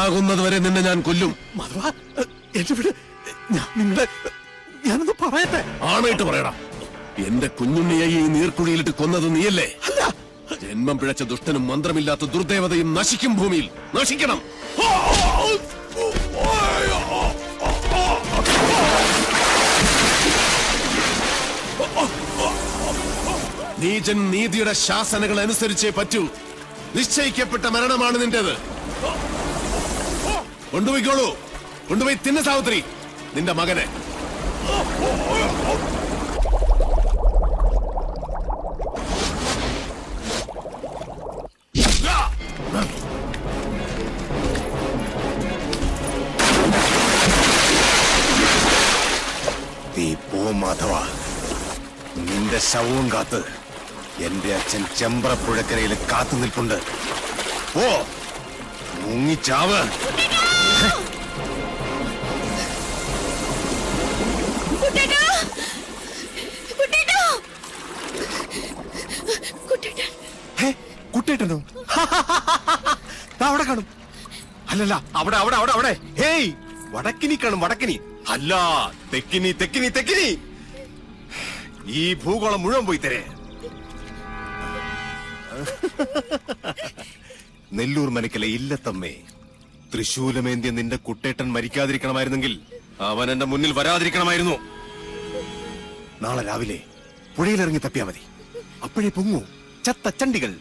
ചാകുന്നതുവരെ നിന്നെ ഞാൻ കൊല്ലും. ഞാനൊന്ന് പറയട്ടെ. ആണായിട്ട് പറയടാ. എന്റെ കുഞ്ഞുണ്ണിയെ ഈ നീർക്കുഴിയിലിട്ട് കൊന്നത് നീയല്ലേ? ജന്മം പിഴച്ച ദുഷ്ടനും മന്ത്രമില്ലാത്ത ദുർദേവതയും നശിക്കും. ഭൂമിയിൽ നശിക്കണം. നീചൻ നീതിയുടെ ശാസനകൾ അനുസരിച്ചേ പറ്റൂ. നിശ്ചയിക്കപ്പെട്ട മരണമാണ് നിന്റേത്. കൊണ്ടുപോയിക്കോളൂ. കൊണ്ടുപോയി തിന്ന സാവിത്രി നിന്റെ മകനെ. നീ പോ മാധവ. നിന്റെ ശവവും കാത്ത് എന്റെ അച്ഛൻ ചെമ്പ്രപ്പുഴക്കരയിൽ കാത്തു നിൽപ്പുണ്ട്. പോ, മുങ്ങിച്ചാവ്. കുട്ടേട്ടനോ? അവിടെ കാണും. അല്ലല്ല, അവിടെ അവിടെ അവിടെ അവിടെ. ഹേയ്, വടക്കിനി കാണും. വടക്കിനി അല്ല, തെക്കിനി തെക്കിനി തെക്കിനി. ഈ ഭൂഗോളം മുഴുവൻ പോയി തരേ. നെല്ലൂർ മനക്കലെ ഇല്ലത്തമ്മേ, തൃശൂലമേന്തിയ നിന്റെ കുട്ടേട്ടൻ മരിക്കാതിരിക്കണമായിരുന്നെങ്കിൽ അവൻ എന്റെ മുന്നിൽ വരാതിരിക്കണമായിരുന്നു. നാളെ രാവിലെ പുഴയിലിറങ്ങി തപ്പിയാ മതി. അപ്പോഴേ പൊങ്ങൂ ചത്ത ചണ്ടികൾ.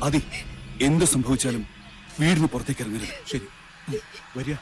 അതി, എന്ത് സംഭവിച്ചാലും വീടിന് പുറത്തേക്ക് ഇറങ്ങരുത്. ശരി, വരിക.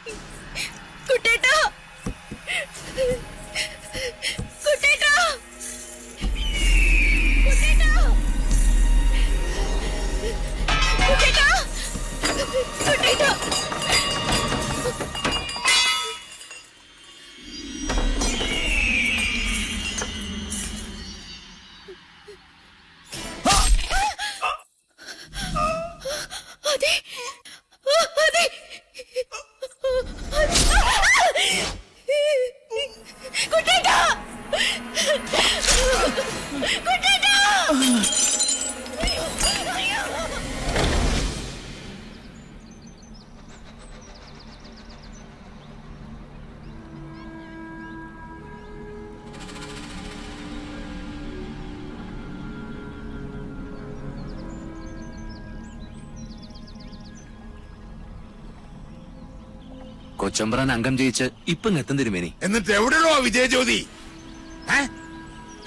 കൊച്ചമ്പ്രാൻ അംഗം ജയിച്ച് ഇപ്പം എത്തും തിരുമേനി. എന്നിട്ട് എവിടെയോ വിജയജ്യോതി?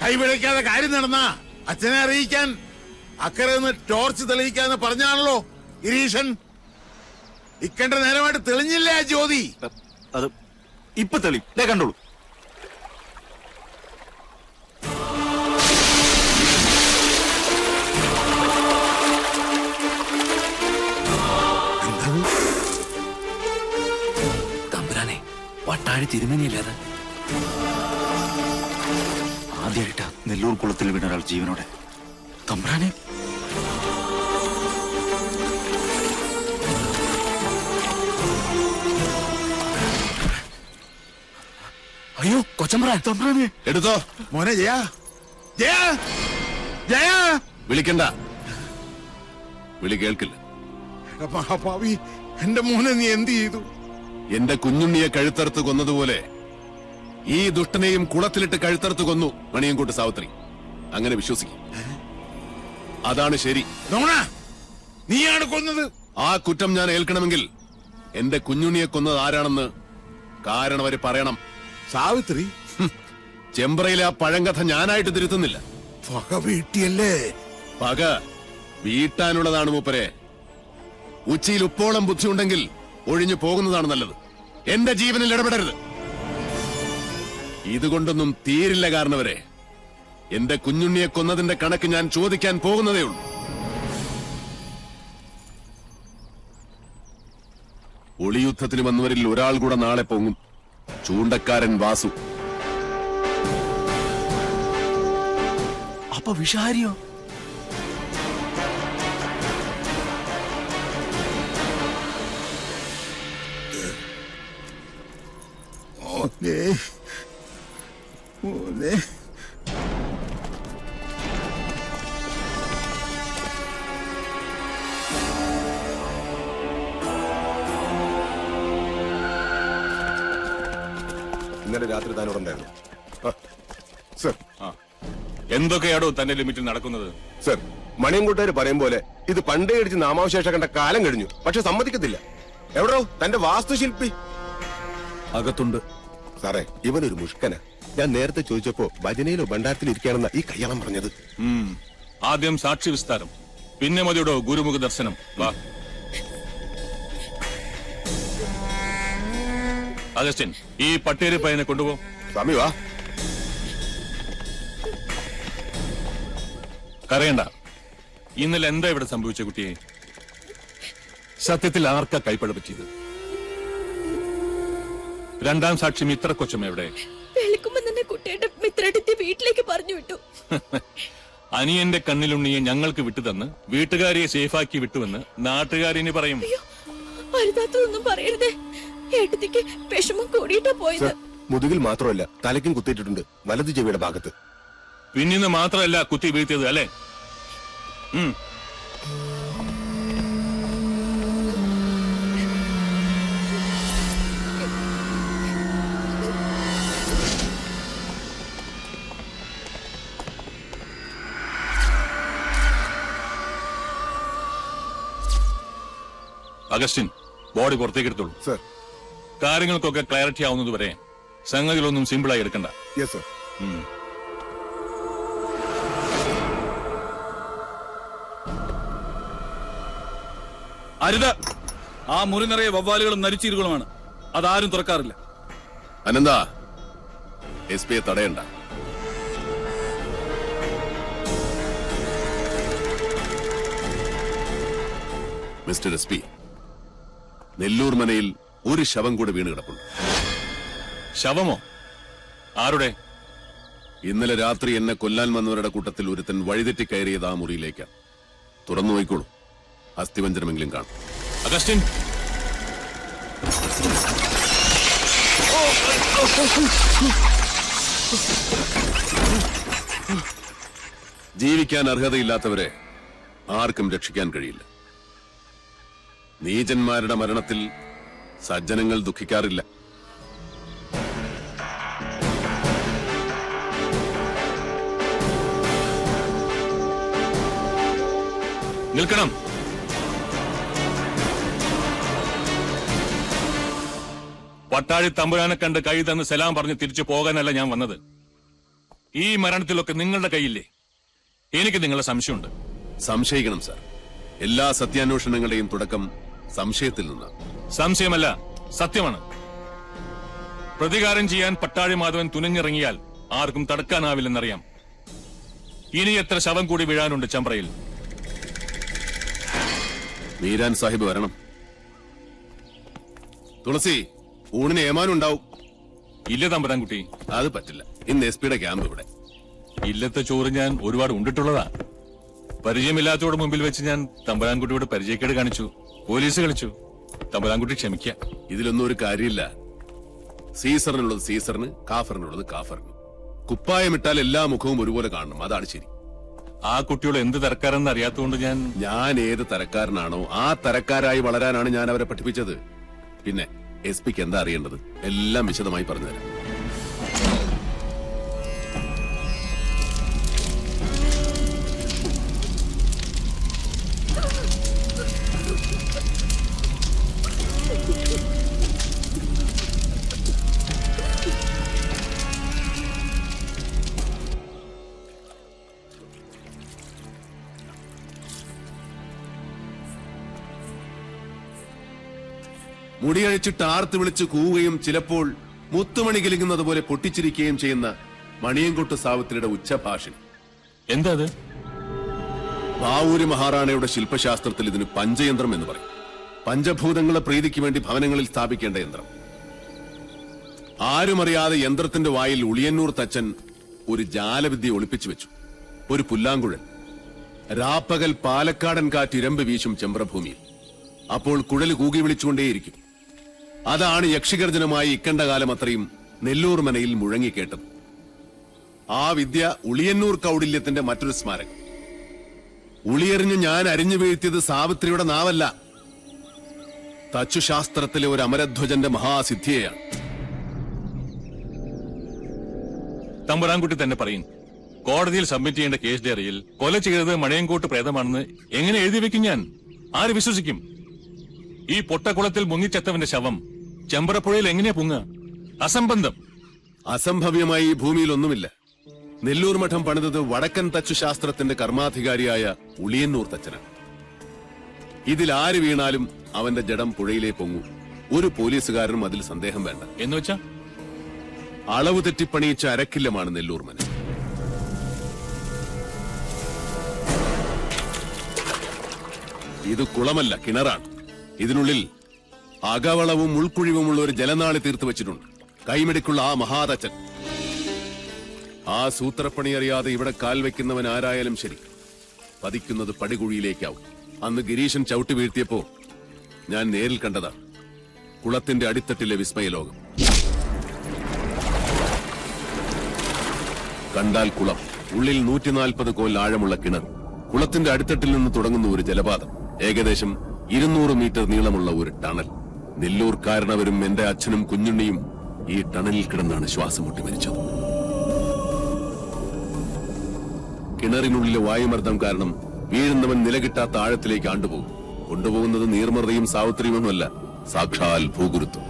കൈപിഴയ്ക്കാതെ കാര്യം നടന്ന അച്ഛനെ അറിയിക്കാൻ അക്കരെ നിന്ന് ടോർച്ച് തെളിയിക്കാന്ന് പറഞ്ഞാണല്ലോ ഗിരീശൻ. ഇക്കണ്ട നേരമായിട്ട് തെളിഞ്ഞില്ലേ ആ ജ്യോതി? അത് ഇപ്പൊ തെളി കണ്ടോളൂ. വട്ടാഴി തിരുമേനിയല്ലാതെ ആദ്യമായിട്ടാ നെല്ലൂർ കുളത്തിൽ വീണ ഒരാൾ ജീവനോടെ. തമ്പ്രാനെ, അയ്യോ കൊച്ചമ്പ്രാൻ. തമ്പ്രാനെ എടുത്തോ മോനെ. ജയ ജയ ജയ. വിളിക്കണ്ട, വിളി കേൾക്കില്ല. മഹാഭാവി, എന്റെ മോനെ നീ എന്ത് ചെയ്തു? എന്റെ കുഞ്ഞുണ്ണിയെ കഴുത്തറുത്ത് കൊന്നതുപോലെ ഈ ദുഷ്ടനെയും കുളത്തിലിട്ട് കഴുത്തറുത്ത് കൊന്നു മണിയൻകൂട്ട് സാവിത്രി. അങ്ങനെ വിശ്വസിക്കും. അതാണ് ശരി. നീയാണ് കൊന്നത്. ആ കുറ്റം ഞാൻ ഏൽക്കണമെങ്കിൽ എന്റെ കുഞ്ഞുണ്ണിയെ കൊന്നത് ആരാണെന്ന് കാരണം അവര് പറയണം. സാവിത്രി? ചെമ്പ്രയിലെ ആ പഴങ്കഥ ഞാനായിട്ട് തിരുത്തുന്നില്ല. പക വീട്ടിയല്ലേ? പക വീട്ടാനുള്ളതാണ് മൂപ്പരെ. ഉച്ചയിൽ ഉപ്പോളം ബുദ്ധിയുണ്ടെങ്കിൽ ഒഴിഞ്ഞു പോകുന്നതാണ് നല്ലത്. എന്റെ ജീവനിൽ ഇടപെടരുത്. ഇതുകൊണ്ടൊന്നും തീരില്ല. കാരണവരെ, എന്റെ കുഞ്ഞുണ്ണിയെ കൊന്നതിന്റെ കണക്ക് ഞാൻ ചോദിക്കാൻ പോകുന്നതേ ഉള്ളൂ. ഒളിയുദ്ധത്തിന് വന്നവരിൽ ഒരാൾ കൂടെ നാളെ പൊങ്ങും. ചൂണ്ടക്കാരൻ വാസു. അപ്പൊ വിഷാരിയോ? ഇന്നലെ രാത്രി താനോടുണ്ടായിരുന്നു. സർ, എന്തൊക്കെയാണോ തന്റെ ലിമിറ്റിൽ നടക്കുന്നത്? സർ, മണിയൻകുട്ടേര് പറയും പോലെ ഇത് പണ്ടേ അടിച്ച് നാമാവശേഷം കണ്ട കാലം കഴിഞ്ഞു. പക്ഷെ സമ്മതിക്കത്തില്ല. എവിടോ തന്റെ വാസ്തുശില്പി? അകത്തുണ്ട്. സാറേ, ഇവനൊരു മുഷ്കന. ഞാൻ നേരത്തെ ചോദിച്ചപ്പോ ഭജനയിലോ ഭണ്ഡാരത്തിൽ ഇരിക്കുകയാണെന്ന ഈ കയ്യാളം പറഞ്ഞത്. ആദ്യം സാക്ഷി വിസ്താരം, പിന്നെ മതിയുടെ ഗുരുമുഖ ദർശനം. വാ അഗസ്റ്റിൻ, ഈ പട്ടേരി പയ്യനെ കൊണ്ടുപോ. സ്വാമി വാ. കരയണ്ട. ഇന്നലെ എന്താ ഇവിടെ സംഭവിച്ച കുട്ടിയെ? സത്യത്തിൽ ആർക്കാ കൈപ്പട പറ്റിയത്? രണ്ടാം സാക്ഷി മിത്ര കൊച്ചമ്മ എവിടെ? വെളുക്കുമ്പോ തന്നെ കുട്ടിയുടെ മിത്രടുത്തി വീട്ടിലേക്ക് പറഞ്ഞു വിട്ടു. അനിയന്റെ കണ്ണിലുണ്ണിയെ ഞങ്ങൾക്ക് വിട്ടുതന്ന് വീട്ടുകാരിയെ സേഫാക്കി വിട്ടുവെന്ന് നാട്ടുകാരിനി പറയും. വലുതാത്തൊന്നും പറയരുതേ. ഏട്ടത്തിക്ക് വിഷമം കൂടിയിട്ടാ പോയത്. മുതുകിൽ മാത്രമല്ല തലയ്ക്കും കുത്തിയിട്ടുണ്ട്, വലതു ചെവിയുടെ ഭാഗത്ത്. പിന്നിന്ന് മാത്രമല്ല കുത്തി വീഴ്ത്തിയത് അല്ലേ? അഗസ്റ്റിൻ, ബോഡി പുറത്തേക്ക് എടുത്തോളൂ. സർ. കാര്യങ്ങൾക്കൊക്കെ ക്ലാരിറ്റി ആവുന്നത് വരെ സംഗതികളൊന്നും സിമ്പിളായി എടുക്കണ്ട. Yes sir. അരുത്. ആ മുറി നിറയെ വവ്വാലുകളും നരിച്ചീരുകളുമാണ്. അതാരും തുറക്കാറില്ല. അനന്ത, SP തടയണ്ട. മിസ്റ്റർ SP, നെല്ലൂർ മനയിൽ ഒരു ശവം കൂടെ വീണ് കിടപ്പുണ്ട്. ശവമോ? ആരുടെ? ഇന്നലെ രാത്രി എന്നെ കൊല്ലാൻ വന്നവരുടെ കൂട്ടത്തിൽ ഒരുത്തൻ വഴിതെറ്റി കയറിയത് ആ മുറിയിലേക്കാണ്. തുറന്നു നോയിക്കോളൂ, അസ്ഥിവഞ്ചനമെങ്കിലും കാണും. അഗസ്റ്റിൻ, ജീവിക്കാൻ അർഹതയില്ലാത്തവരെ ആർക്കും രക്ഷിക്കാൻ കഴിയില്ല. നീചന്മാരുടെ മരണത്തിൽ സജ്ജനങ്ങൾ ദുഃഖിക്കാറില്ല. നിൽക്കണം. പട്ടാഴി തമ്പുരാനെ കണ്ട് കൈ തന്ന് സലാം പറഞ്ഞ് തിരിച്ചു പോകാനല്ല ഞാൻ വന്നത്. ഈ മരണത്തിലൊക്കെ നിങ്ങളുടെ കൈയില്ലേ? എനിക്ക് നിങ്ങളെ സംശയമുണ്ട്. സംശയിക്കണം സാർ. എല്ലാ സത്യാന്വേഷണങ്ങളുടെയും തുടക്കം സംശയത്തിൽ നിന്നാണ്. സംശയമല്ല, സത്യമാണ്. പ്രതികാരം ചെയ്യാൻ പട്ടാഴി മാധവൻ തുനിഞ്ഞിറങ്ങിയാൽ ആർക്കും തടുക്കാനാവില്ലെന്നറിയാം. ഇനി എത്ര ശവം കൂടി വീഴാനുണ്ട് ചമ്പ്രയിൽ? മീരാൻ സാഹിബ് വരണം. തുളസി, ഊണിന് ഏമാനുണ്ടാവും. ഇല്ല തമ്പുരാൻകുട്ടി, അത് പറ്റില്ല. ഇന്ന് SP ക്യാമ്പ് ഇവിടെ. ഇല്ലത്തെ ചോറ് ഞാൻ ഒരുപാട് ഉണ്ടിട്ടുള്ളതാ. പരിചയമില്ലാത്തവരുടെ മുമ്പിൽ വെച്ച് ഞാൻ തമ്പുരാൻകുട്ടിയോട് പരിചയക്കേട് കാണിച്ചു, പോലീസ് കളിച്ചു. തമ്പുരാൻകുട്ടി ക്ഷമിക്ക. ഇതിലൊന്നും ഒരു കാര്യമില്ല. സീസറിനുള്ളത് സീസറിന്, കാഫറിനുള്ളത് കാഫറിന്. കുപ്പായമിട്ടാൽ എല്ലാ മുഖവും ഒരുപോലെ കാണണം, അതാണ് ശരി. ആ കുട്ടിയോട് എന്ത് തരക്കാരെന്ന് അറിയാത്തതുകൊണ്ട് ഞാൻ ഏത് തരക്കാരനാണോ ആ തരക്കാരായി വളരാനാണ് ഞാൻ അവരെ പഠിപ്പിച്ചത്. പിന്നെ SP എന്താ അറിയേണ്ടത്? എല്ലാം വിശദമായി പറഞ്ഞുതരാം. മുടിയഴിച്ചിട്ട് ആർത്ത് വിളിച്ച് കൂവുകയും ചിലപ്പോൾ മുത്തുമണി കിലുങ്ങുന്നത് പോലെ പൊട്ടിച്ചിരിക്കുകയും ചെയ്യുന്ന മണിയൻകൊട്ട് സാവിത്രിയുടെ ഉച്ചഭാഷിണി. എന്താ അത്? ബാവൂരി മഹാറാണയുടെ ശില്പശാസ്ത്രത്തിൽ ഇതിന് പഞ്ചയന്ത്രം എന്ന് പറയും. പഞ്ചഭൂതങ്ങളെ പ്രീതിക്ക് വേണ്ടി ഭവനങ്ങളിൽ സ്ഥാപിക്കേണ്ട യന്ത്രം. ആരുമറിയാതെ യന്ത്രത്തിന്റെ വായിൽ ഉളിയന്നൂർ തച്ചൻ ഒരു ജാലവിദ്യ ഒളിപ്പിച്ചു വെച്ചു. ഒരു പുല്ലാങ്കുഴൽ. രാപ്പകൽ പാലക്കാടൻ കാറ്റ് ഇരമ്പ് വീശും ചെമ്പ്രഭൂമിയിൽ. അപ്പോൾ കുഴൽ കൂകി വിളിച്ചുകൊണ്ടേയിരിക്കും. അതാണ് യക്ഷിഗർജനമായി ഇക്കണ്ട കാലം അത്രയും നെല്ലൂർ മനയിൽ മുഴങ്ങിക്കേട്ടത്. ആ വിദ്യ ഉളിയന്നൂർ കൗടില്യത്തിന്റെ മറ്റൊരു സ്മാരകം. ഉളിയെറിഞ്ഞ് ഞാൻ അരിഞ്ഞു വീഴ്ത്തിയത് സാവിത്രിയുടെ നാവല്ല, തച്ചുശാസ്ത്രത്തിലെ ഒരു അമരധ്വജന്റെ മഹാസിദ്ധിയെയാണ്. തമ്പുരാൻകുട്ടി തന്നെ പറയും, കോടതിയിൽ സബ്മിറ്റ് ചെയ്യേണ്ട കേസ് ഡയറിയിൽ കൊല ചെയ്തത് മണയങ്കോട്ട് പ്രേതമാണെന്ന് എങ്ങനെ എഴുതി വെക്കും ഞാൻ? ആര് വിശ്വസിക്കും? ഈ പൊട്ടക്കുളത്തിൽ മുങ്ങിച്ചെത്തവന്റെ ശവം ചെമ്പ്രപ്പുഴയിൽ എങ്ങനെയാ പൊങ്ങുക? അസംബന്ധം. അസംഭവ്യമായി ഈ ഭൂമിയിൽ ഒന്നുമില്ല. നെല്ലൂർ മഠം പണിതത് വടക്കൻ തച്ചുശാസ്ത്രത്തിന്റെ കർമാധികാരിയായ ഉളിയന്നൂർ തച്ചനാണ്. ഇതിൽ ആര് വീണാലും അവന്റെ ജഡം പുഴയിലേ പൊങ്ങൂ. ഒരു പോലീസുകാരനും അതിൽ സന്ദേഹം വേണ്ട. എന്നുവെച്ചാ അളവ് തെറ്റിപ്പണിയിച്ച അരക്കില്ലമാണ് നെല്ലൂർ മന. ഇത് കുളമല്ല, കിണറാണ്. ഇതിനുള്ളിൽ അകവളവും ഉൾക്കുഴിവുമുള്ള ഒരു ജലനാളി തീർത്തു വെച്ചിട്ടുണ്ട്. കൈമിടിക്കുള്ള ആ മഹാതച്ചൻ. ആ സൂത്രപ്പണി അറിയാതെ ഇവിടെ കാൽ വെക്കുന്നവൻ ആരായാലും ശരി, പതിക്കുന്നത് പടികുഴിയിലേക്കാവും. അന്ന് ഗിരീശൻ ചവിട്ടി വീഴ്ത്തിയപ്പോ ഞാൻ നേരിൽ കണ്ടതാണ് കുളത്തിന്റെ അടിത്തട്ടിലെ വിസ്മയലോകം. കണ്ടാൽ കുളം, ഉള്ളിൽ 140 കോൽ ആഴമുള്ള കിണർ, കുളത്തിന്റെ അടിത്തട്ടിൽ നിന്ന് തുടങ്ങുന്ന ഒരു ജലപാതം, ഏകദേശം 200 മീറ്റർ നീളമുള്ള ഒരു ടണൽ. നെല്ലൂർക്കാരനവരും എന്റെ അച്ഛനും കുഞ്ഞുണ്ണിയും ഈ ടണലിൽ കിടന്നാണ് ശ്വാസം മുട്ടി മരിച്ചത്. കിണറിനുള്ളിലെ വായുമർദ്ദം കാരണം വീഴുന്നവൻ നിലകിട്ടാത്ത ആഴത്തിലേക്ക് ആണ്ടുപോകും. കൊണ്ടുപോകുന്നത് നീർമർദ്ദയും സാവിത്രിയുമൊന്നുമല്ല, സാക്ഷാൽ ഭൂഗുരുത്വം.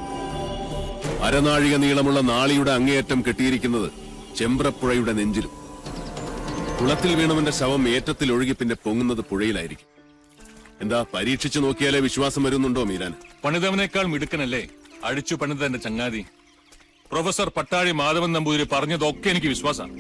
അരനാഴിക നീളമുള്ള നാളിയുടെ അങ്ങേയറ്റം കെട്ടിയിരിക്കുന്നത് ചെമ്പ്രപ്പുഴയുടെ നെഞ്ചിലും. കുളത്തിൽ വീണവന്റെ ശവം ഏറ്റത്തിൽ ഒഴുകി പിന്നെ പൊങ്ങുന്നത് പുഴയിലായിരിക്കും. എന്താ, പരീക്ഷിച്ചു നോക്കിയാലേ വിശ്വാസം വരുന്നുണ്ടോ മീരാൻ? പണിതവനേക്കാൾ മിടുക്കനല്ലേ അടിച്ചു പണിത എന്റെ ചങ്ങാതി? പ്രൊഫസർ പട്ടാഴി മാധവൻ നമ്പൂതിരി പറഞ്ഞതൊക്കെ എനിക്ക് വിശ്വാസമാണ്.